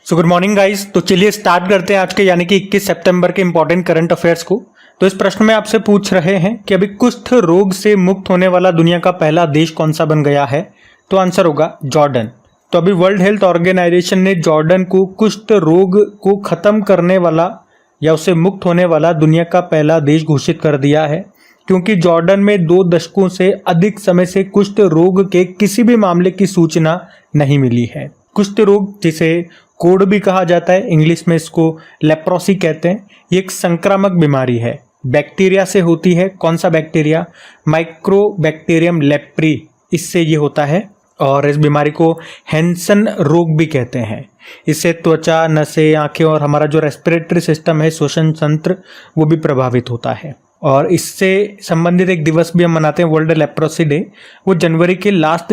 So good morning guys. तो चलिए start करते हैं आज के यानी कि 21 सितंबर के इंपॉर्टेंट करंट अफेयर्स को। तो इस प्रश्न में आपसे पूछ रहे हैं कि अभी कुष्ठ रोग से मुक्त होने वाला दुनिया का पहला देश कौन सा बन गया है। तो आंसर होगा जॉर्डन। तो अभी वर्ल्ड हेल्थ ऑर्गेनाइजेशन ने जॉर्डन को कुष्ठ रोग को खत्म करने वाला या उससे मुक्त होने वाला दुनिया का पहला देश घोषित कर दिया है, क्योंकि जॉर्डन में 2 दशकों से अधिक समय से कुष्ठ रोग के किसी भी मामले की सूचना नहीं मिली है। कुष्ठ रोग, जिसे कोढ़ भी कहा जाता है, इंग्लिश में इसको लेप्रोसी कहते हैं, ये एक संक्रामक बीमारी है। बैक्टीरिया से होती है। कौन सा बैक्टीरिया? माइक्रोबैक्टीरियम लेप्री, इससे ये होता है। और इस बीमारी को हैंसन रोग भी कहते हैं। इससे त्वचा, नसें, आंखें और हमारा जो रेस्पिरेटरी सिस्टम है, श्वसन तंत्र, वो भी प्रभावित होता है। और इससे संबंधित एक दिवस भी हम मनाते हैं, वर्ल्ड लेप्रोसी डे। वो जनवरी के लास्ट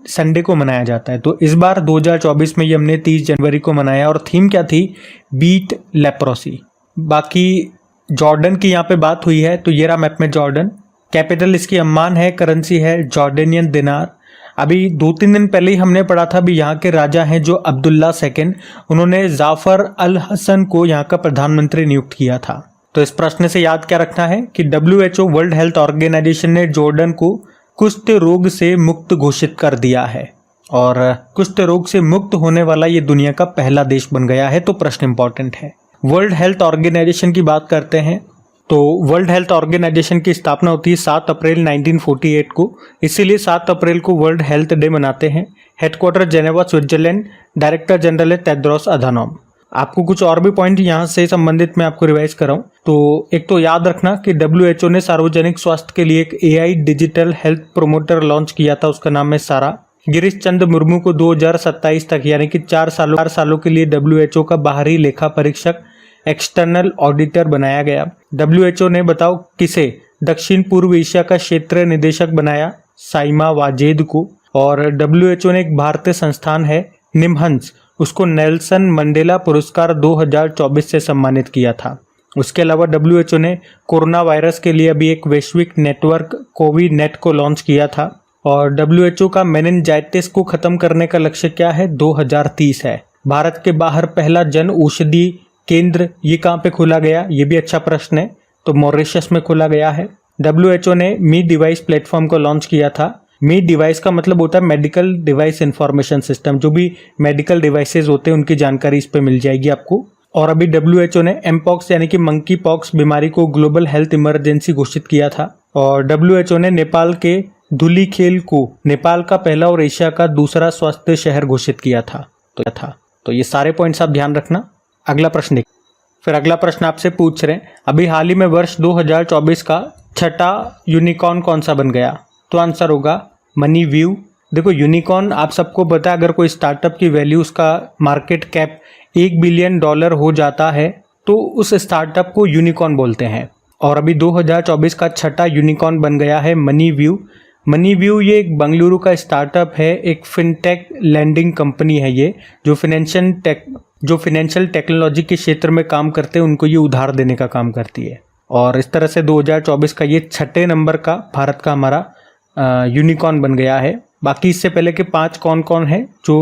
संडे को मनाया जाता है। तो इस बार 2024 में ये हमने 30 जनवरी को मनाया और थीम क्या थी? Beat leprosy. बाकी जॉर्डन की यहाँ पे बात हुई है, तो ये रहा मैप में जॉर्डन। कैपिटल इसकी अम्मान है, करेंसी है जॉर्डेनियन दिनार। अभी 2-3 दिन पहले ही हमने पढ़ा था, अभी यहाँ के राजा हैं जो अब्दुल्ला II, उन्होंने जाफर अल हसन को यहाँ का प्रधानमंत्री नियुक्त किया था। तो इस प्रश्न से याद क्या रखना है कि WHO वर्ल्ड हेल्थ ऑर्गेनाइजेशन ने जॉर्डन को कुष्ठ रोग से मुक्त घोषित कर दिया है और कुष्ठ रोग से मुक्त होने वाला ये दुनिया का पहला देश बन गया है। तो प्रश्न इंपॉर्टेंट है। वर्ल्ड हेल्थ ऑर्गेनाइजेशन की बात करते हैं तो वर्ल्ड हेल्थ ऑर्गेनाइजेशन की स्थापना होती है 7 अप्रैल 1948 को, इसीलिए 7 अप्रैल को वर्ल्ड हेल्थ डे मनाते हैं। Headquarter Geneva, Switzerland. Director general है टेड्रोस अधानोम। आपको कुछ और भी पॉइंट यहाँ से संबंधित मैं आपको रिवाइज कराऊं तो एक तो याद रखना कि WHO ने सार्वजनिक स्वास्थ्य के लिए एक AI digital health promoter launch किया था, उसका नाम है सारा। गिरीश चंद्र मुर्मू को 2027 तक यानी कि 4 सालों के लिए WHO का बाहरी लेखा परीक्षक एक्सटर्नल ऑडिटर बनाया गया। WHO ने बताओ किसे दक्षिण पूर्व एशिया का क्षेत्रीय निदेशक बनाया? साइमा वाजेद को। और WHO ने एक भारतीय संस्थान है निमहंस, उसको नेल्सन मंडेला पुरस्कार 2024 से सम्मानित किया था। उसके अलावा WHO ने कोरोना वायरस के लिए अभी एक वैश्विक नेटवर्क कोविनेट को लॉन्च किया था। और WHO का मेनिनजाइटिस को खत्म करने का लक्ष्य क्या है? 2030 है। भारत के बाहर पहला जन औषधि केंद्र ये कहाँ पे खोला गया? ये भी अच्छा प्रश्न है। तो मॉरिशस में खोला गया है। WHO ने मी डिवाइस प्लेटफॉर्म को लॉन्च किया था। मी डिवाइस का मतलब होता है मेडिकल डिवाइस इंफॉर्मेशन सिस्टम। जो भी मेडिकल डिवाइसेज होते हैं उनकी जानकारी इस पे मिल जाएगी आपको। और अभी WHO ने एमपॉक्स यानी कि मंकी पॉक्स बीमारी को ग्लोबल हेल्थ इमरजेंसी घोषित किया था। और WHO ने नेपाल के धुलीखेल को नेपाल का पहला और एशिया का दूसरा स्वास्थ्य शहर घोषित किया था। तो ये सारे पॉइंट्स आप ध्यान रखना। अगला प्रश्न देख। फिर अगला प्रश्न आपसे पूछ रहे हैं, अभी हाल ही में वर्ष 2024 का छठा यूनिकॉर्न कौन सा बन गया? तो आंसर होगा मनीव्यू। देखो यूनिकॉर्न आप सबको पता है, अगर कोई स्टार्टअप की वैल्यू, उसका मार्केट कैप $1 बिलियन हो जाता है तो उस स्टार्टअप को यूनिकॉर्न बोलते हैं। और अभी 2024 का छठा यूनिकॉर्न बन गया है मनीव्यू। मनीव्यू ये एक बंगलुरु का स्टार्टअप है, एक फिनटेक लैंडिंग कंपनी है ये, जो फाइनेंशियल टेक्नोलॉजी के क्षेत्र में काम करते हैं, उनको ये उधार देने का काम करती है। और इस तरह से 2024 का ये 6ठे नंबर का भारत का हमारा यूनिकॉर्न बन गया है। बाकी इससे पहले के 5 कौन कौन है जो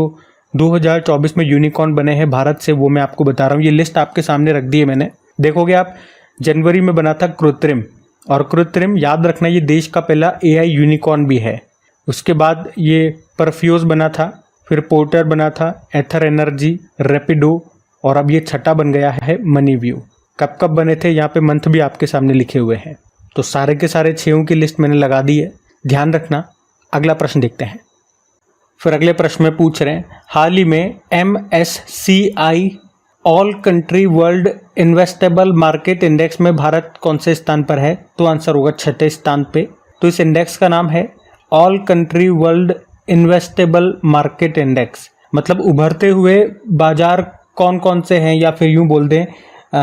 2024 में यूनिकॉर्न बने हैं भारत से, वो मैं आपको बता रहा हूँ। ये लिस्ट आपके सामने रख दी है मैंने, देखोगे आप। जनवरी में बना था कृत्रिम, और कृत्रिम याद रखना ये देश का पहला AI यूनिकॉर्न भी है। उसके बाद ये परफ्यूज बना था, फिर पोर्टर बना था, एथर एनर्जी, रैपिडो, और अब ये छठा बन गया है मनीव्यू। कब कब बने थे यहाँ पे मंथ भी आपके सामने लिखे हुए हैं। तो सारे के सारे 6 की लिस्ट मैंने लगा दी है, ध्यान रखना। अगला प्रश्न देखते हैं। फिर अगले प्रश्न में पूछ रहे हैं, हाल ही में MSCI all country world investable market index में भारत कौन से स्थान पर है? तो आंसर होगा 6ठे स्थान पे। तो इस इंडेक्स का नाम है all country world investable market index. मतलब उभरते हुए बाजार कौन कौन से हैं, या फिर यूं बोल दें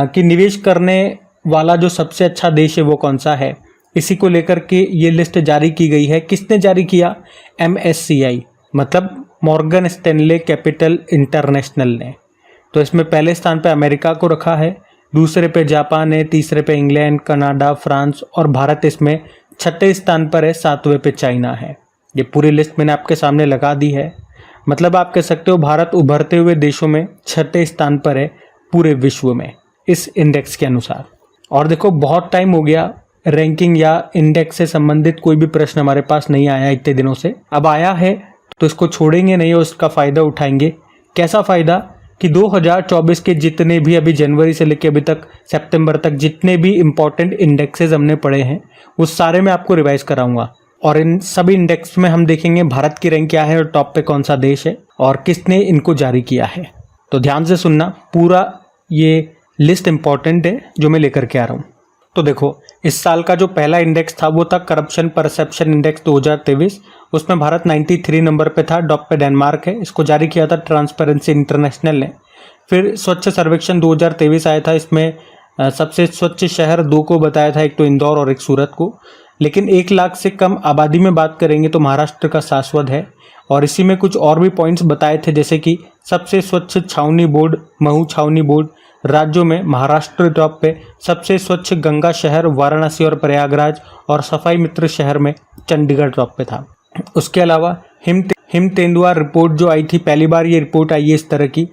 कि निवेश करने वाला जो सबसे अच्छा देश है वो कौन सा है, इसी को लेकर के ये लिस्ट जारी की गई है। किसने जारी किया? MSCI, मतलब मॉर्गन स्टैनले कैपिटल इंटरनेशनल ने। तो इसमें पहले स्थान पे अमेरिका को रखा है, दूसरे पे जापान है, तीसरे पे इंग्लैंड, कनाडा, फ्रांस, और भारत इसमें 6ठे स्थान पर है, 7वें पे चाइना है। ये पूरी लिस्ट मैंने आपके सामने लगा दी है। मतलब आप कह सकते हो भारत उभरते हुए देशों में 6ठे स्थान पर है पूरे विश्व में इस इंडेक्स के अनुसार। और देखो बहुत टाइम हो गया रैंकिंग या इंडेक्स से संबंधित कोई भी प्रश्न हमारे पास नहीं आया इतने दिनों से। अब आया है तो इसको छोड़ेंगे नहीं और उसका फ़ायदा उठाएंगे। कैसा फ़ायदा कि 2024 के जितने भी अभी जनवरी से लेकर अभी तक सितंबर तक जितने भी इम्पोर्टेंट इंडेक्सेस हमने पढ़े हैं उस सारे में आपको रिवाइज कराऊंगा। और इन सभी इंडेक्स में हम देखेंगे भारत की रैंक क्या है और टॉप पे कौन सा देश है और किसने इनको जारी किया है। तो ध्यान से सुनना, पूरा ये लिस्ट इंपॉर्टेंट है जो मैं लेकर के आ रहा हूँ। तो देखो इस साल का जो पहला इंडेक्स था वो था करप्शन परसेप्शन इंडेक्स 2023। उसमें भारत 93 नंबर पे था, टॉप पे डेनमार्क है। इसको जारी किया था ट्रांसपेरेंसी इंटरनेशनल ने। फिर स्वच्छ सर्वेक्षण 2023 आया था, इसमें सबसे स्वच्छ शहर 2 को बताया था, एक तो इंदौर और एक सूरत को। लेकिन 1 लाख से कम आबादी में बात करेंगे तो महाराष्ट्र का शाश्वत है। और इसी में कुछ और भी पॉइंट्स बताए थे, जैसे कि सबसे स्वच्छ छावनी बोर्ड महू छावनी बोर्ड राज्यों में महाराष्ट्र टॉप पे, सबसे स्वच्छ गंगा शहर वाराणसी और प्रयागराज, और सफाई मित्र शहर में चंडीगढ़ टॉप पे था। उसके अलावा हिम तेंदुआ रिपोर्ट जो आई थी, पहली बार ये रिपोर्ट आई है इस तरह की।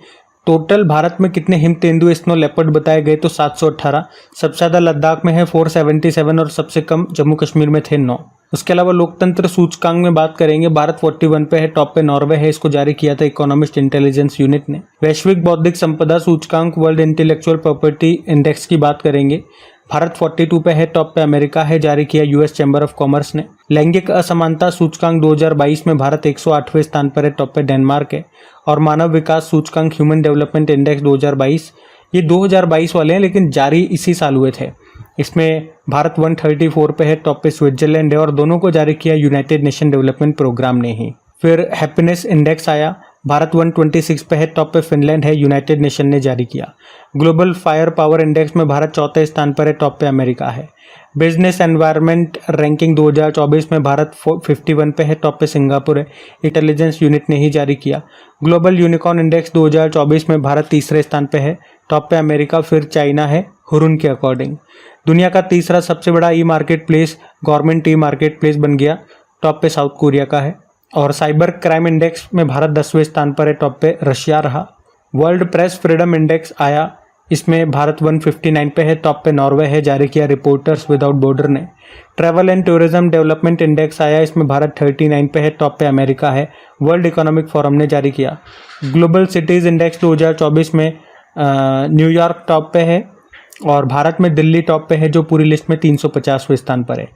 टोटल भारत में कितने हिम तेंदुए स्नो लेपर्ड बताए गए तो 718। सबसे ज़्यादा लद्दाख में है 477 और सबसे कम जम्मू कश्मीर में थे 9। उसके अलावा लोकतंत्र सूचकांक में बात करेंगे, भारत 41 पे है, टॉप पे नॉर्वे है। इसको जारी किया था इकोनॉमिस्ट इंटेलिजेंस यूनिट ने। वैश्विक बौद्धिक संपदा सूचकांक वर्ल्ड इंटेलेक्चुअल प्रॉपर्टी इंडेक्स की बात करेंगे, भारत 42 पे है, टॉप पे अमेरिका है, जारी किया यूएस चैम्बर ऑफ कॉमर्स ने। लैंगिक असमानता सूचकांक 2022 में भारत 108वें स्थान पर है, टॉप पे डेनमार्क है। और मानव विकास सूचकांक ह्यूमन डेवलपमेंट इंडेक्स 2022, ये 2022 वाले हैं लेकिन जारी इसी साल हुए थे। इसमें भारत 134 पे है, टॉप पे स्विट्जरलैंड है, और दोनों को जारी किया यूनाइटेड नेशन डेवलपमेंट प्रोग्राम ने ही। फिर हैप्पीनेस इंडेक्स आया, भारत 126 पे है, टॉप पे फिनलैंड है, यूनाइटेड नेशन ने जारी किया। ग्लोबल फायर पावर इंडेक्स में भारत 4थे स्थान पर है, टॉप पे अमेरिका है। बिजनेस एनवायरनमेंट रैंकिंग 2024 में भारत 51 पे है, टॉप पे सिंगापुर है, इंटेलिजेंस यूनिट ने ही जारी किया। ग्लोबल यूनिकॉर्न इंडेक्स 2024 में भारत 3रे स्थान पे है, टॉप पे अमेरिका, फिर चाइना है हुरुन के अकॉर्डिंग। दुनिया का तीसरा सबसे बड़ा ई market place government e market place बन गया, टॉप पे साउथ कोरिया का है। और साइबर क्राइम इंडेक्स में भारत 10वें स्थान पर है, टॉप पे रशिया रहा। वर्ल्ड प्रेस फ्रीडम इंडेक्स आया, इसमें भारत 159 पे है, टॉप पे नॉर्वे है, जारी किया रिपोर्टर्स विदाउट बॉर्डर ने। Travel and tourism development index आया, इसमें भारत 39 पे है, टॉप पे अमेरिका है, वर्ल्ड इकोनॉमिक फोरम ने जारी किया। ग्लोबल सिटीज़ इंडेक्स 2024 में न्यूयॉर्क टॉप पे है और भारत में दिल्ली टॉप पे है, जो पूरी लिस्ट में 350वें स्थान पर है।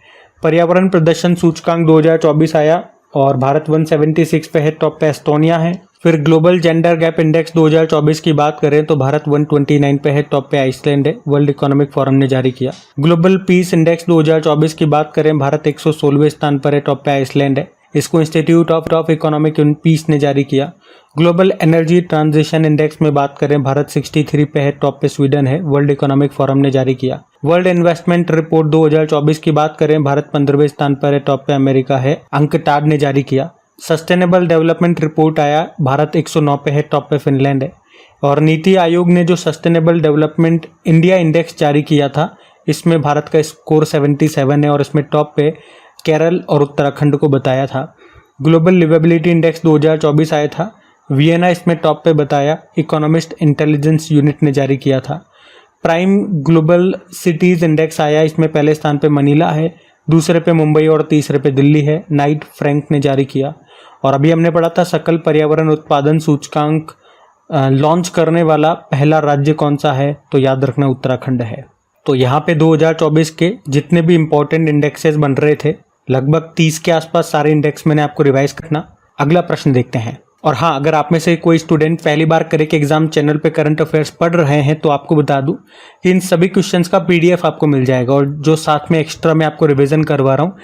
पर्यावरण प्रदर्शन सूचकांक 2024 आया और भारत 176 पे है, टॉप पे एस्टोनिया है। फिर ग्लोबल जेंडर गैप इंडेक्स 2024 की बात करें तो भारत 129 पे है, टॉप पे आइसलैंड है, वर्ल्ड इकोनॉमिक फोरम ने जारी किया। ग्लोबल पीस इंडेक्स 2024 की बात करें, भारत 116वें स्थान पर है, टॉप पे आइसलैंड है, इसको इंस्टीट्यूट ऑफ इकोनॉमिक पीस ने जारी किया। ग्लोबल एनर्जी ट्रांजिशन इंडेक्स में बात करें, भारत 63 पे है, टॉप पे स्वीडन है, वर्ल्ड इकोनॉमिक फोरम ने जारी किया। वर्ल्ड इन्वेस्टमेंट रिपोर्ट 2024 की बात करें, भारत 15वें स्थान पर है, टॉप पे अमेरिका है, अंकटाड ने जारी किया। सस्टेनेबल डेवलपमेंट रिपोर्ट आया, भारत 109 पे है, टॉप पे फिनलैंड है। और नीति आयोग ने जो सस्टेनेबल डेवलपमेंट इंडिया इंडेक्स जारी किया था, इसमें भारत का स्कोर 77 है और इसमें टॉप पे केरल और उत्तराखंड को बताया था। ग्लोबल लिवेबिलिटी इंडेक्स 2024 आया था, वियना इसमें टॉप पे बताया, इकोनॉमिस्ट इंटेलिजेंस यूनिट ने जारी किया था। प्राइम ग्लोबल सिटीज़ इंडेक्स आया, इसमें पहले स्थान पे मनीला है, दूसरे पे मुंबई और तीसरे पे दिल्ली है, नाइट फ्रैंक ने जारी किया। और अभी हमने पढ़ा था सकल पर्यावरण उत्पादन सूचकांक लॉन्च करने वाला पहला राज्य कौन सा है, तो याद रखना उत्तराखंड है। तो यहाँ पे 2024 के जितने भी इंपॉर्टेंट इंडेक्सेस बन रहे थे, लगभग 30 के आसपास सारे इंडेक्स मैंने आपको रिवाइज करना। अगला प्रश्न देखते हैं। और हाँ, अगर आप में से कोई स्टूडेंट पहली बार करे कि एग्जाम चैनल पे करंट अफेयर्स पढ़ रहे हैं तो आपको बता दूं कि इन सभी क्वेश्चंस का पीडीएफ आपको मिल जाएगा, और जो साथ में एक्स्ट्रा मैं आपको रिवीजन करवा रहा हूँ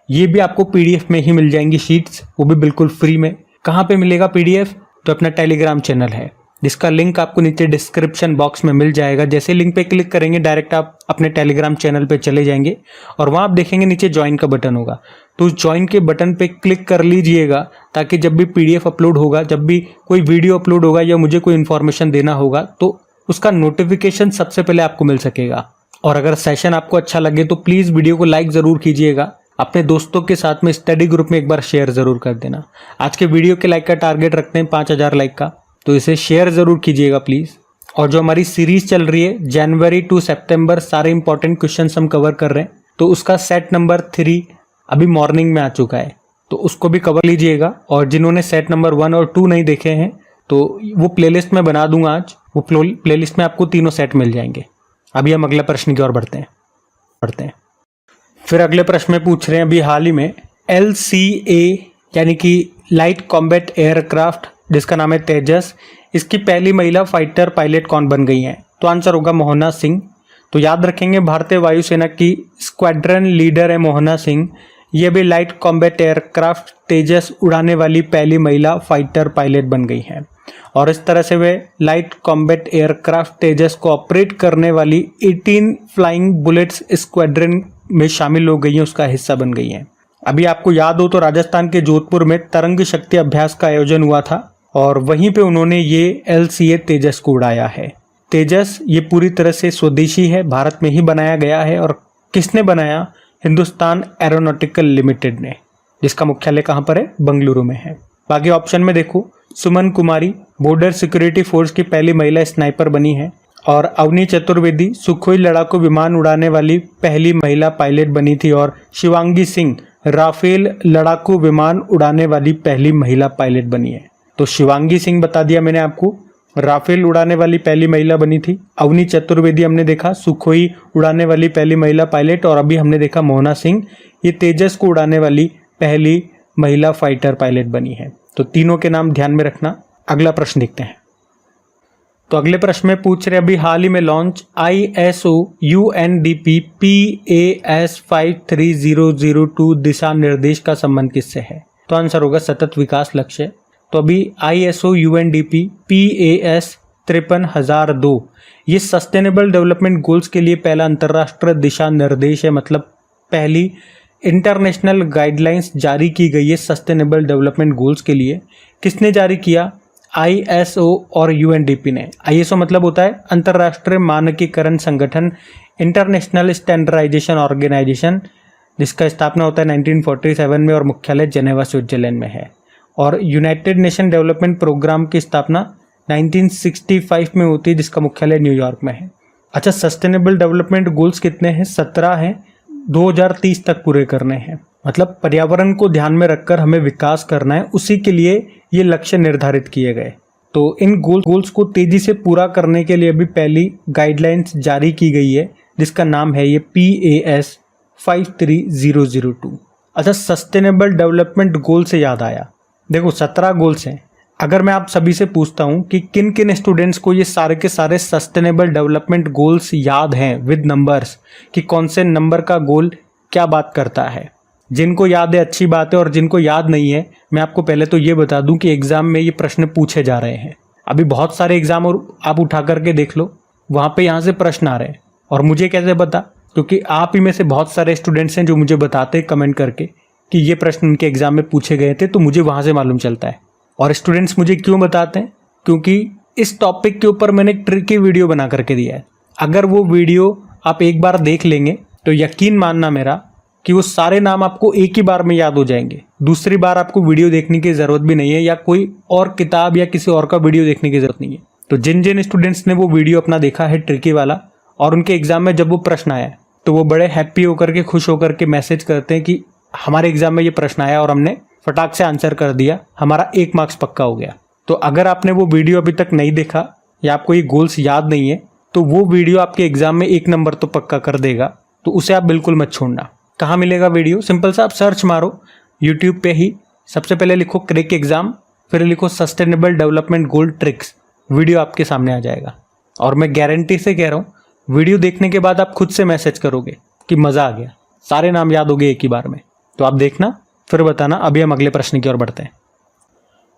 ये भी आपको पीडीएफ में ही मिल जाएंगी शीट्स, वो भी बिल्कुल फ्री में। कहाँ पे मिलेगा पीडीएफ, तो अपना टेलीग्राम चैनल है जिसका लिंक आपको नीचे डिस्क्रिप्शन बॉक्स में मिल जाएगा। जैसे लिंक पे क्लिक करेंगे डायरेक्ट आप अपने टेलीग्राम चैनल पे चले जाएंगे और वहाँ आप देखेंगे नीचे ज्वाइन का बटन होगा, तो उस ज्वाइन के बटन पे क्लिक कर लीजिएगा ताकि जब भी पीडीएफ अपलोड होगा, जब भी कोई वीडियो अपलोड होगा या मुझे कोई इन्फॉर्मेशन देना होगा तो उसका नोटिफिकेशन सबसे पहले आपको मिल सकेगा। और अगर सेशन आपको अच्छा लगे तो प्लीज़ वीडियो को लाइक ज़रूर कीजिएगा, अपने दोस्तों के साथ में स्टडी ग्रुप में एक बार शेयर ज़रूर कर देना। आज के वीडियो के लाइक का टारगेट रखते हैं 5000 लाइक का, तो इसे शेयर ज़रूर कीजिएगा प्लीज़। और जो हमारी सीरीज़ चल रही है जनवरी टू सितंबर सारे इंपॉर्टेंट क्वेश्चन हम कवर कर रहे हैं, तो उसका सेट नंबर 3 अभी मॉर्निंग में आ चुका है, तो उसको भी कवर लीजिएगा। और जिन्होंने सेट नंबर 1 और 2 नहीं देखे हैं तो वो प्लेलिस्ट में बना दूंगा आज, वो प्लेलिस्ट में आपको तीनों सेट मिल जाएंगे। अभी हम अगले प्रश्न की ओर बढ़ते हैं। फिर अगले प्रश्न में पूछ रहे हैं, अभी हाल ही में LCA यानी कि लाइट कॉम्बैट एयरक्राफ्ट जिसका नाम है तेजस, इसकी पहली महिला फाइटर पायलट कौन बन गई हैं? तो आंसर होगा मोहना सिंह। तो याद रखेंगे भारतीय वायुसेना की स्क्वाड्रन लीडर है मोहना सिंह। ये भी लाइट कॉम्बैट एयरक्राफ्ट तेजस उड़ाने वाली पहली महिला फाइटर पायलट बन गई हैं। और इस तरह से वे लाइट कॉम्बैट एयरक्राफ्ट तेजस को ऑपरेट करने वाली 18 फ्लाइंग बुलेट्स स्क्वाड्रन में शामिल हो गई हैं, उसका हिस्सा बन गई हैं। अभी आपको याद हो तो राजस्थान के जोधपुर में तरंग शक्ति अभ्यास का आयोजन हुआ था और वहीं पे उन्होंने ये LCA तेजस को उड़ाया है। तेजस ये पूरी तरह से स्वदेशी है, भारत में ही बनाया गया है। और किसने बनाया? हिंदुस्तान एरोनॉटिकल लिमिटेड ने, जिसका मुख्यालय कहाँ पर है? बंगलुरु में है। बाकी ऑप्शन में देखो, सुमन कुमारी बॉर्डर सिक्योरिटी फोर्स की पहली महिला स्नाइपर बनी है। और अवनी चतुर्वेदी सुखोई लड़ाकू विमान उड़ाने वाली पहली महिला पायलट बनी थी। और शिवांगी सिंह राफेल लड़ाकू विमान उड़ाने वाली पहली महिला पायलट बनी है। तो शिवांगी सिंह बता दिया मैंने आपको, राफेल उड़ाने वाली पहली महिला बनी थी। अवनी चतुर्वेदी हमने देखा सुखोई उड़ाने वाली पहली महिला पायलट। और अभी हमने देखा मोहना सिंह, ये तेजस को उड़ाने वाली पहली महिला फाइटर पायलट बनी है। तो तीनों के नाम ध्यान में रखना। अगला प्रश्न देखते हैं। तो अगले प्रश्न में पूछ रहे, अभी हाल ही में लॉन्च ISO UNDP PAS 53002 दिशा निर्देश का संबंध किससे है? तो आंसर होगा सतत विकास लक्ष्य। तो अभी ISO UNDP PAS 53002 ये सस्टेनेबल डेवलपमेंट गोल्स के लिए पहला अंतर्राष्ट्रीय दिशा निर्देश है, मतलब पहली इंटरनेशनल गाइडलाइंस जारी की गई है सस्टेनेबल डेवलपमेंट गोल्स के लिए। किसने जारी किया? ISO और UNDP ने। ISO मतलब होता है अंतर्राष्ट्रीय मानकीकरण संगठन, इंटरनेशनल स्टैंडर्डाइजेशन ऑर्गेनाइजेशन, जिसका स्थापना होता है 1947 में और मुख्यालय जेनेवा स्विट्जरलैंड में है। और यूनाइटेड नेशन डेवलपमेंट प्रोग्राम की स्थापना 1965 में होती है, जिसका मुख्यालय न्यूयॉर्क में है। अच्छा, सस्टेनेबल डेवलपमेंट गोल्स कितने हैं? 17 हैं, 2030 तक पूरे करने हैं। मतलब पर्यावरण को ध्यान में रखकर हमें विकास करना है, उसी के लिए ये लक्ष्य निर्धारित किए गए। तो इन गोल्स को तेजी से पूरा करने के लिए अभी पहली गाइडलाइंस जारी की गई है, जिसका नाम है ये PAS 53002। अच्छा, सस्टेनेबल डेवलपमेंट गोल से याद आया, देखो 17 गोल्स हैं। अगर मैं आप सभी से पूछता हूं कि किन किन स्टूडेंट्स को ये सारे के सारे सस्टेनेबल डेवलपमेंट गोल्स याद हैं विद नंबर्स, कि कौन से नंबर का गोल क्या बात करता है। जिनको याद है अच्छी बात है, और जिनको याद नहीं है मैं आपको पहले तो ये बता दूं कि एग्जाम में ये प्रश्न पूछे जा रहे हैं। अभी बहुत सारे एग्जाम और आप उठा करके देख लो, वहाँ पे यहाँ से प्रश्न आ रहे हैं। और मुझे कैसे पता? क्योंकि आप ही में से बहुत सारे स्टूडेंट्स हैं जो मुझे बताते हैं कमेंट करके कि ये प्रश्न उनके एग्जाम में पूछे गए थे, तो मुझे वहाँ से मालूम चलता है। और स्टूडेंट्स मुझे क्यों बताते हैं? क्योंकि इस टॉपिक के ऊपर मैंने एक ट्रिकी वीडियो बना करके दिया है। अगर वो वीडियो आप एक बार देख लेंगे तो यकीन मानना मेरा कि वो सारे नाम आपको एक ही बार में याद हो जाएंगे। दूसरी बार आपको वीडियो देखने की ज़रूरत भी नहीं है, या कोई और किताब या किसी और का वीडियो देखने की ज़रूरत नहीं है। तो जिन जिन स्टूडेंट्स ने वो वीडियो अपना देखा है ट्रिकी वाला, और उनके एग्जाम में जब वो प्रश्न आया तो वो बड़े हैप्पी होकर के, खुश होकर के मैसेज करते हैं कि हमारे एग्जाम में ये प्रश्न आया और हमने फटाक से आंसर कर दिया, हमारा 1 मार्क्स पक्का हो गया। तो अगर आपने वो वीडियो अभी तक नहीं देखा या आपको ये गोल्स याद नहीं है, तो वो वीडियो आपके एग्जाम में 1 नंबर तो पक्का कर देगा, तो उसे आप बिल्कुल मत छोड़ना। कहाँ मिलेगा वीडियो? सिंपल सा आप सर्च मारो यूट्यूब पे ही, सबसे पहले लिखो क्रैक एग्जाम, फिर लिखो sustainable development goal tricks, video आपके सामने आ जाएगा। और मैं गारंटी से कह रहा हूँ, वीडियो देखने के बाद आप खुद से मैसेज करोगे कि मज़ा आ गया, सारे नाम याद हो गए एक ही बार में। तो आप देखना फिर बताना। अभी हम अगले प्रश्न की ओर बढ़ते हैं।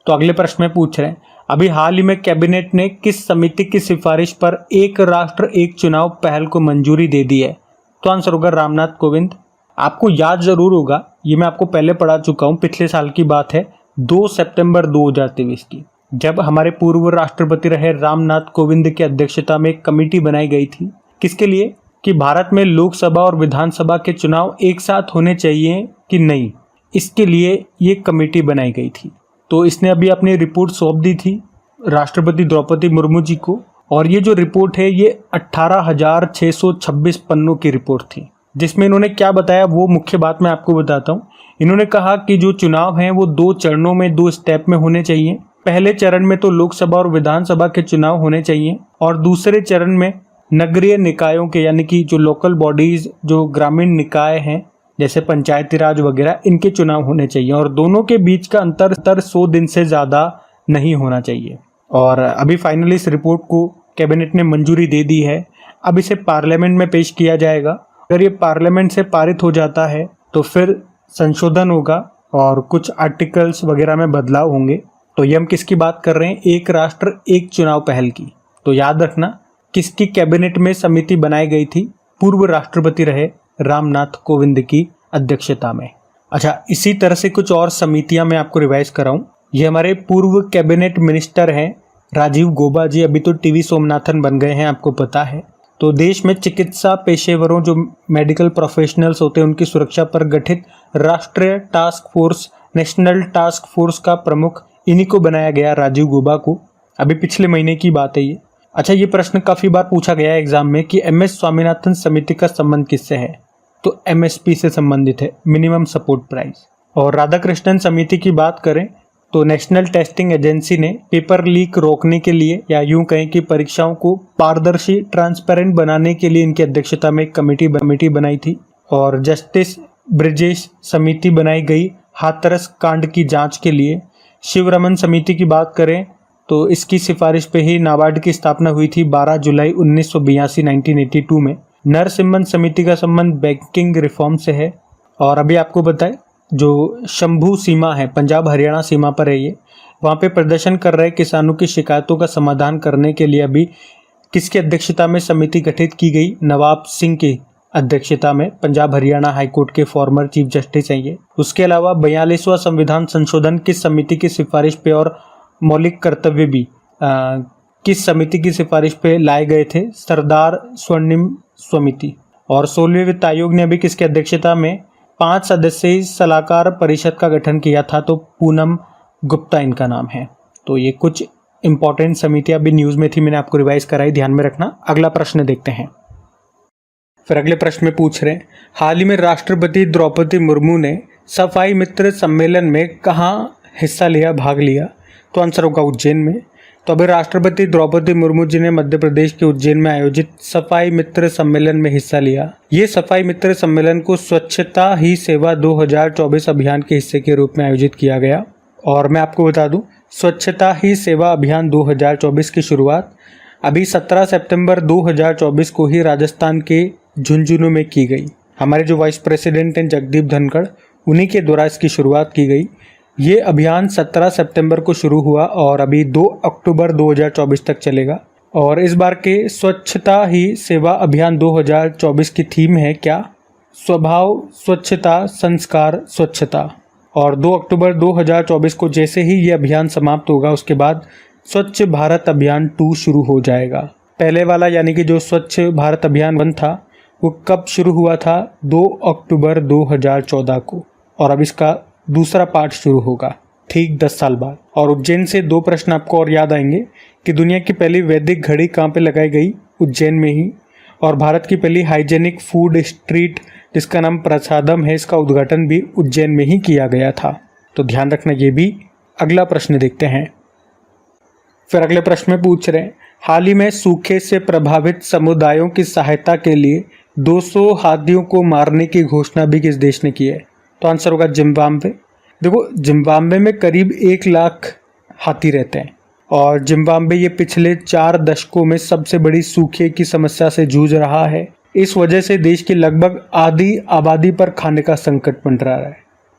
तो अगले प्रश्न में पूछ रहे हैं, अभी हाल ही में कैबिनेट ने किस समिति की सिफारिश पर एक राष्ट्र एक चुनाव पहल को मंजूरी दे दी है? तो आंसर होगा रामनाथ कोविंद। आपको याद जरूर होगा, ये मैं आपको पहले पढ़ा चुका हूँ, पिछले साल की बात है, 2 सितंबर 2023 की, जब हमारे पूर्व राष्ट्रपति रहे रामनाथ कोविंद की अध्यक्षता में एक कमेटी बनाई गई थी। किसके लिए? कि भारत में लोकसभा और विधानसभा के चुनाव एक साथ होने चाहिए कि नहीं, इसके लिए ये कमेटी बनाई गई थी। तो इसने अभी अपनी रिपोर्ट सौंप दी थी राष्ट्रपति द्रौपदी मुर्मू जी को, और ये जो रिपोर्ट है ये 18,626 पन्नों की रिपोर्ट थी, जिसमें इन्होंने क्या बताया वो मुख्य बात मैं आपको बताता हूँ। इन्होंने कहा कि जो चुनाव हैं वो 2 चरणों में, 2 स्टेप में होने चाहिए। पहले चरण में तो लोकसभा और विधानसभा के चुनाव होने चाहिए, और दूसरे चरण में नगरीय निकायों के, यानी कि जो लोकल बॉडीज, जो ग्रामीण निकाय हैं जैसे पंचायती राज वगैरह, इनके चुनाव होने चाहिए, और दोनों के बीच का अंतर 100 दिन से ज़्यादा नहीं होना चाहिए। और अभी फाइनली इस रिपोर्ट को कैबिनेट ने मंजूरी दे दी है। अब इसे पार्लियामेंट में पेश किया जाएगा। अगर ये पार्लियामेंट से पारित हो जाता है तो फिर संशोधन होगा और कुछ आर्टिकल्स वगैरह में बदलाव होंगे। तो ये हम किसकी बात कर रहे हैं? एक राष्ट्र एक चुनाव पहल की। तो याद रखना किसकी कैबिनेट में समिति बनाई गई थी? पूर्व राष्ट्रपति रहे रामनाथ कोविंद की अध्यक्षता में। अच्छा, इसी तरह से कुछ और समितियां मैं आपको रिवाइज कराऊं। ये हमारे पूर्व कैबिनेट मिनिस्टर हैं राजीव गौबा जी, अभी तो टीवी सोमनाथन बन गए हैं, आपको पता है। तो देश में चिकित्सा पेशेवरों, जो मेडिकल प्रोफेशनल्स होते हैं, उनकी सुरक्षा पर गठित राष्ट्रीय task force, national task force का प्रमुख इन्हीं को बनाया गया, राजीव गौबा को। अभी पिछले महीने की बात है ये। अच्छा, ये प्रश्न काफ़ी बार पूछा गया है एग्जाम में कि MS स्वामीनाथन समिति का संबंध किससे है? तो MSP से संबंधित है, मिनिमम सपोर्ट प्राइस। और राधाकृष्णन समिति की बात करें तो नेशनल टेस्टिंग एजेंसी ने पेपर लीक रोकने के लिए, या यूं कहें कि परीक्षाओं को पारदर्शी, ट्रांसपेरेंट बनाने के लिए इनकी अध्यक्षता में एक कमेटी बनाई थी। और जस्टिस ब्रिजेश समिति बनाई गई हाथरस कांड की जांच के लिए। शिवरमन समिति की बात करें तो इसकी सिफारिश पे ही नाबार्ड की स्थापना हुई थी 12 जुलाई 1982 1982 में। नरसिम्हन समिति का संबंध बैंकिंग रिफॉर्म से है। और अभी आपको बताएं, जो शंभू सीमा है, पंजाब हरियाणा सीमा पर है ये, वहाँ पे प्रदर्शन कर रहे किसानों की शिकायतों का समाधान करने के लिए अभी किसकी अध्यक्षता में समिति गठित की गई? नवाब सिंह की अध्यक्षता में। पंजाब हरियाणा हाईकोर्ट के फॉर्मर चीफ जस्टिस हैं ये। उसके अलावा 42वां संविधान संशोधन किस समिति की सिफारिश पे और मौलिक कर्तव्य भी किस समिति की सिफारिश पे लाए गए थे? सरदार स्वर्णिम समिति। और 16वें वित्त आयोग ने अभी किसकी अध्यक्षता में 5 सदस्यीय सलाहकार परिषद का गठन किया था? तो पूनम गुप्ता इनका नाम है। तो ये कुछ इंपॉर्टेंट समितियां अभी न्यूज में थी, मैंने आपको रिवाइज कराई, ध्यान में रखना। अगला प्रश्न देखते हैं। फिर अगले प्रश्न में पूछ रहे हैं, हाल ही में राष्ट्रपति द्रौपदी मुर्मू ने सफाई मित्र सम्मेलन में कहाँ हिस्सा लिया, भाग लिया? तो आंसर होगा उज्जैन में। तो अभी राष्ट्रपति द्रौपदी मुर्मू जी ने मध्य प्रदेश के उज्जैन में आयोजित सफाई मित्र सम्मेलन में हिस्सा लिया। ये सफाई मित्र सम्मेलन को स्वच्छता ही सेवा 2024 अभियान के हिस्से के रूप में आयोजित किया गया। और मैं आपको बता दूं, स्वच्छता ही सेवा अभियान 2024 की शुरुआत अभी 17 सितंबर 2024 को ही राजस्थान के झुंझुनू में की गई। हमारे जो वाइस प्रेसिडेंट हैं जगदीप धनखड़, उन्हीं के द्वारा इसकी शुरुआत की गई। ये अभियान 17 सितंबर को शुरू हुआ और अभी 2 अक्टूबर 2024 तक चलेगा। और इस बार के स्वच्छता ही सेवा अभियान 2024 की थीम है क्या? स्वभाव स्वच्छता, संस्कार स्वच्छता। और 2 अक्टूबर 2024 को जैसे ही ये अभियान समाप्त होगा, उसके बाद स्वच्छ भारत अभियान 2 शुरू हो जाएगा। पहले वाला यानी कि जो स्वच्छ भारत अभियान 1 था वो कब शुरू हुआ था? 2 अक्टूबर 2014 को। और अब इसका दूसरा पार्ट शुरू होगा ठीक 10 साल बाद। और उज्जैन से 2 प्रश्न आपको और याद आएंगे कि दुनिया की पहली वैदिक घड़ी कहाँ पे लगाई गई? उज्जैन में ही। और भारत की पहली हाइजेनिक फूड स्ट्रीट जिसका नाम प्रसादम है, इसका उद्घाटन भी उज्जैन में ही किया गया था। तो ध्यान रखना ये भी। अगला प्रश्न देखते हैं। फिर अगले प्रश्न में पूछ रहे हैं, हाल ही में सूखे से प्रभावित समुदायों की सहायता के लिए 200 हाथियों को मारने की घोषणा भी किस देश ने की है? तो आंसर होगा जिम्बाब्वे। देखो, जिम्बाब्वे में करीब 1 लाख हाथी रहते हैं और जिम्बाब्वे ये पिछले 4 दशकों में सबसे बड़ी सूखे की समस्या से जूझ रहा है। इस वजह से देश की लगभग आधी आबादी पर खाने का संकट मंडरा रहा है।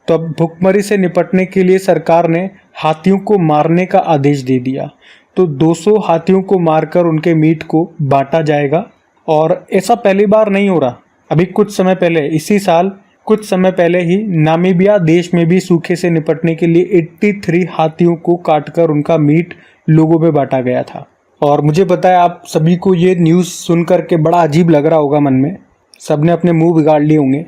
तो अब भुखमरी से निपटने के लिए सरकार ने हाथियों को मारने का आदेश दे दिया। तो 200 हाथियों को मारकर उनके मीट को बांटा जाएगा। और ऐसा पहली बार नहीं हो रहा। अभी कुछ समय पहले, इसी साल कुछ समय पहले ही नामीबिया देश में भी सूखे से निपटने के लिए 83 हाथियों को काटकर उनका मीट लोगों में बांटा गया था। और मुझे पता है आप सभी को ये न्यूज़ सुन कर के बड़ा अजीब लग रहा होगा मन में, सबने अपने मुंह बिगाड़ लिए होंगे,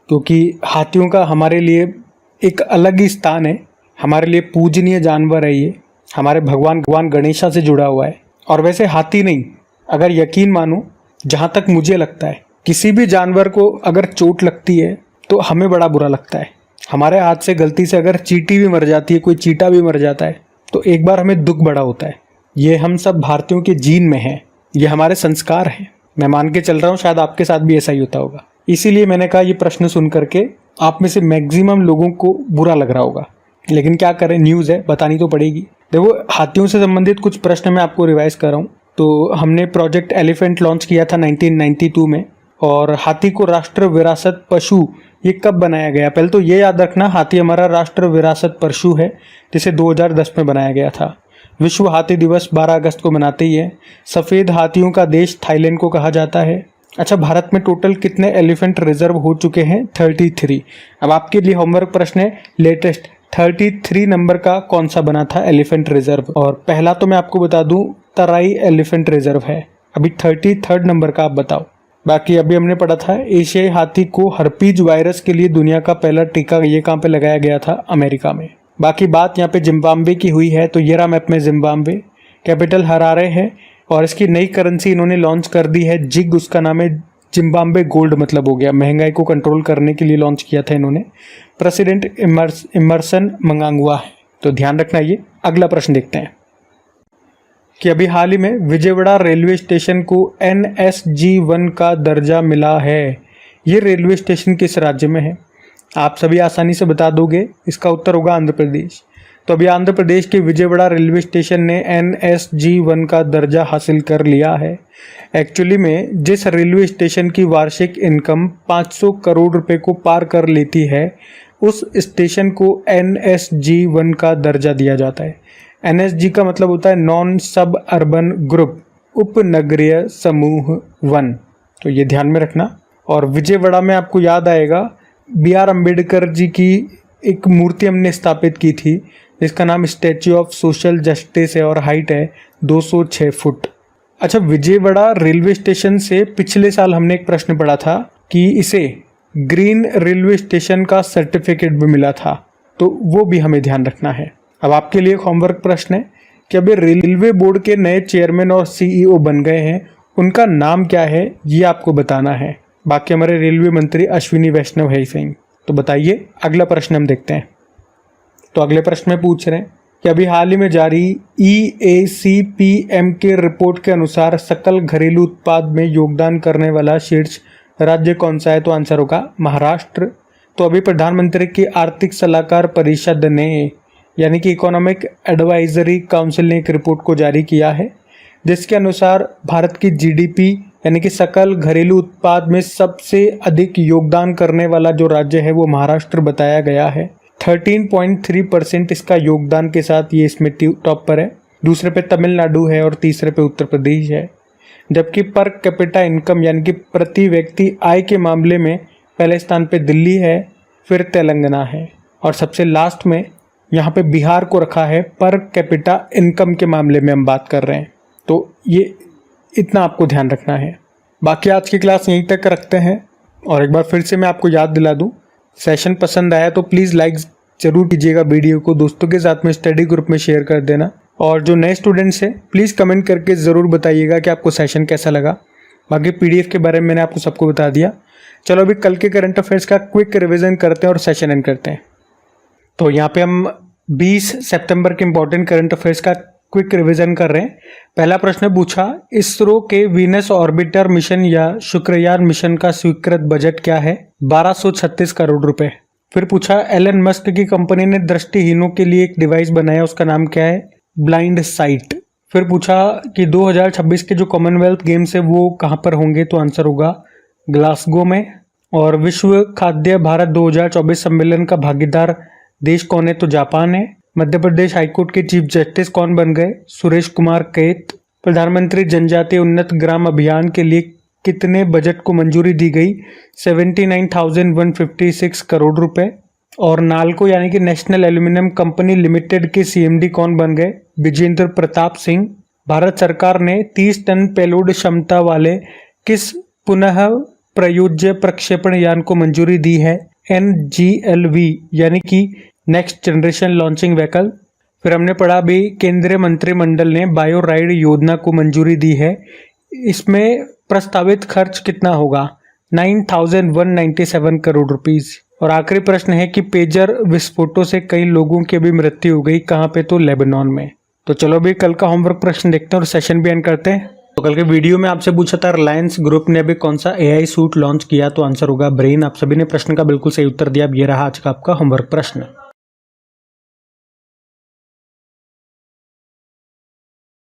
क्योंकि हाथियों का हमारे लिए एक अलग ही स्थान है, हमारे लिए पूजनीय जानवर है ये, हमारे भगवान गणेशा से जुड़ा हुआ है। और वैसे हाथी नहीं, अगर यकीन मानो, जहाँ तक मुझे लगता है किसी भी जानवर को अगर चोट लगती है तो हमें बड़ा बुरा लगता है। हमारे हाथ से गलती से अगर चींटी भी मर जाती है, कोई चीता भी मर जाता है, तो एक बार हमें दुख बड़ा होता है। ये हम सब भारतीयों के जीन में है, ये हमारे संस्कार हैं। मैं मान के चल रहा हूँ शायद आपके साथ भी ऐसा ही होता होगा। इसीलिए मैंने कहा ये प्रश्न सुन करके आप में से मैक्सिमम लोगों को बुरा लग रहा होगा, लेकिन क्या करें, न्यूज़ है, बतानी तो पड़ेगी। देखो, हाथियों से संबंधित कुछ प्रश्न मैं आपको रिवाइज कर रहा हूँ। तो हमने प्रोजेक्ट एलिफेंट लॉन्च किया था 1992 में, और हाथी को राष्ट्र विरासत पशु ये कब बनाया गया? पहले तो ये याद रखना, हाथी हमारा राष्ट्र विरासत पशु है, जिसे 2010 में बनाया गया था। विश्व हाथी दिवस 12 अगस्त को मनाते ही है। सफ़ेद हाथियों का देश थाईलैंड को कहा जाता है। अच्छा, भारत में टोटल कितने एलिफेंट रिजर्व हो चुके हैं? 33। अब आपके लिए होमवर्क प्रश्न है, लेटेस्ट 33 नंबर का कौन सा बना था एलिफेंट रिजर्व? और पहला तो मैं आपको बता दूं, तराई एलिफेंट रिजर्व है। अभी 33 नंबर का आप बताओ। बाकी अभी हमने पढ़ा था एशियाई हाथी को हर्पीज वायरस के लिए दुनिया का पहला टीका ये कहाँ पे लगाया गया था? अमेरिका में। बाकी बात यहाँ पे जिम्बाब्वे की हुई है, तो ये रहा मैप में जिम्बाब्वे, कैपिटल हरारे है, और इसकी नई करेंसी इन्होंने लॉन्च कर दी है, जिग उसका नाम है, जिम्बाब्वे गोल्ड मतलब हो गया। महंगाई को कंट्रोल करने के लिए लॉन्च किया था इन्होंने। प्रेसिडेंट इमर्सन मंगांगुआ है, तो ध्यान रखना ये। अगला प्रश्न देखते हैं कि अभी हाल ही में विजयवाड़ा रेलवे स्टेशन को NSG1 का दर्जा मिला है। ये रेलवे स्टेशन किस राज्य में है? आप सभी आसानी से बता दोगे, इसका उत्तर होगा आंध्र प्रदेश। तो अभी आंध्र प्रदेश के विजयवाड़ा रेलवे स्टेशन ने NSG1 का दर्जा हासिल कर लिया है। एक्चुअली में जिस रेलवे स्टेशन की वार्षिक इनकम 500 करोड़ रुपए को पार कर लेती है, उस स्टेशन को NSG1 का दर्जा दिया जाता है। NSG का मतलब होता है नॉन सब अर्बन ग्रुप, उपनगरीय समूह 1, तो ये ध्यान में रखना। और विजयवाड़ा में आपको याद आएगा BR अम्बेडकर जी की एक मूर्ति हमने स्थापित की थी, जिसका नाम स्टैच्यू ऑफ सोशल जस्टिस है, और हाइट है 206 फुट। अच्छा, विजयवाड़ा रेलवे स्टेशन से पिछले साल हमने एक प्रश्न पढ़ा था कि इसे ग्रीन रेलवे स्टेशन का सर्टिफिकेट भी मिला था, तो वो भी हमें ध्यान रखना है। अब आपके लिए एक होमवर्क प्रश्न है कि अभी रेलवे बोर्ड के नए चेयरमैन और CEO बन गए हैं, उनका नाम क्या है ये आपको बताना है। बाकी हमारे रेलवे मंत्री अश्विनी वैष्णव है सिंह, तो बताइए। अगला प्रश्न हम देखते हैं। तो अगले प्रश्न में पूछ रहे हैं कि अभी हाल ही में जारी EACPM के रिपोर्ट के अनुसार सकल घरेलू उत्पाद में योगदान करने वाला शीर्ष राज्य कौन सा है? तो आंसर होगा महाराष्ट्र। तो अभी प्रधानमंत्री की आर्थिक सलाहकार परिषद ने, यानी कि इकोनॉमिक एडवाइजरी काउंसिल ने एक रिपोर्ट को जारी किया है, जिसके अनुसार भारत की GDP यानी कि सकल घरेलू उत्पाद में सबसे अधिक योगदान करने वाला जो राज्य है वो महाराष्ट्र बताया गया है। 13.3% इसका योगदान के साथ ये इसमें टॉप पर है। दूसरे पे तमिलनाडु है और तीसरे पे उत्तर प्रदेश है। जबकि पर कैपिटा इनकम यानी कि प्रति व्यक्ति आय के मामले में पहले स्थान पे दिल्ली है, फिर तेलंगाना है, और सबसे लास्ट में यहाँ पे बिहार को रखा है पर कैपिटा इनकम के मामले में हम बात कर रहे हैं। तो ये इतना आपको ध्यान रखना है। बाकी आज की क्लास यहीं तक रखते हैं, और एक बार फिर से मैं आपको याद दिला दूं, सेशन पसंद आया तो प्लीज़ लाइक जरूर कीजिएगा, वीडियो को दोस्तों के साथ में स्टडी ग्रुप में शेयर कर देना, और जो नए स्टूडेंट्स हैं प्लीज़ कमेंट करके ज़रूर बताइएगा कि आपको सेशन कैसा लगा। बाकी PDF के बारे में मैंने आपको सबको बता दिया। चलो अभी कल के करंट अफेयर्स का क्विक रिविजन करते हैं और सेशन एंड करते हैं। तो यहाँ पे हम 20 सितंबर के इंपॉर्टेंट करंट अफेयर्स का क्विक रिवीजन कर रहे हैं। पहला प्रश्न पूछा, इसरो के वीनस ऑर्बिटर मिशन या शुक्रयान मिशन का स्वीकृत बजट क्या है? 1236 करोड़ रुपए। फिर पूछा, एलन मस्क की कंपनी ने दृष्टिहीनों के लिए एक डिवाइस बनाया, उसका नाम क्या है? Blind site. फिर पूछा कि 2026 के जो कॉमनवेल्थ गेम्स है वो कहाँ पर होंगे? तो आंसर होगा ग्लासगो में। और विश्व खाद्य भारत 2024 सम्मेलन का भागीदार देश कौन है? तो जापान है। मध्य प्रदेश हाईकोर्ट के चीफ जस्टिस कौन बन गए? सुरेश कुमार कैत। प्रधानमंत्री जनजातीय उन्नत ग्राम अभियान के लिए कितने बजट को मंजूरी दी गई? 79,156 करोड़ रुपए। और नालको यानी कि नेशनल एल्यूमिनियम कंपनी लिमिटेड के CMD कौन बन गए? विजेंद्र प्रताप सिंह। भारत सरकार ने 30 टन पेलोड क्षमता वाले किस पुनः प्रयोज्य प्रक्षेपण यान को मंजूरी दी है? NGLV यानी कि नेक्स्ट जनरेशन लॉन्चिंग व्हीकल। फिर हमने पढ़ा भी केंद्रीय मंत्रिमंडल ने बायो राइड योजना को मंजूरी दी है। इसमें प्रस्तावित खर्च कितना होगा? 9,197 करोड़ रुपीस। और आखिरी प्रश्न है कि पेजर विस्फोटों से कई लोगों की भी मृत्यु हो गई, कहाँ पे? तो लेबनान में। तो चलो भी कल का होमवर्क प्रश्न देखते हैं और सेशन भी एंड करते हैं। तो कल के वीडियो में आपसे पूछा था रिलायंस ग्रुप ने अभी कौन सा AI सूट लॉन्च किया, तो आंसर होगा ब्रेन। आप सभी ने प्रश्न का बिल्कुल सही उत्तर दिया। अब ये रहा आज का आपका होमवर्क प्रश्न।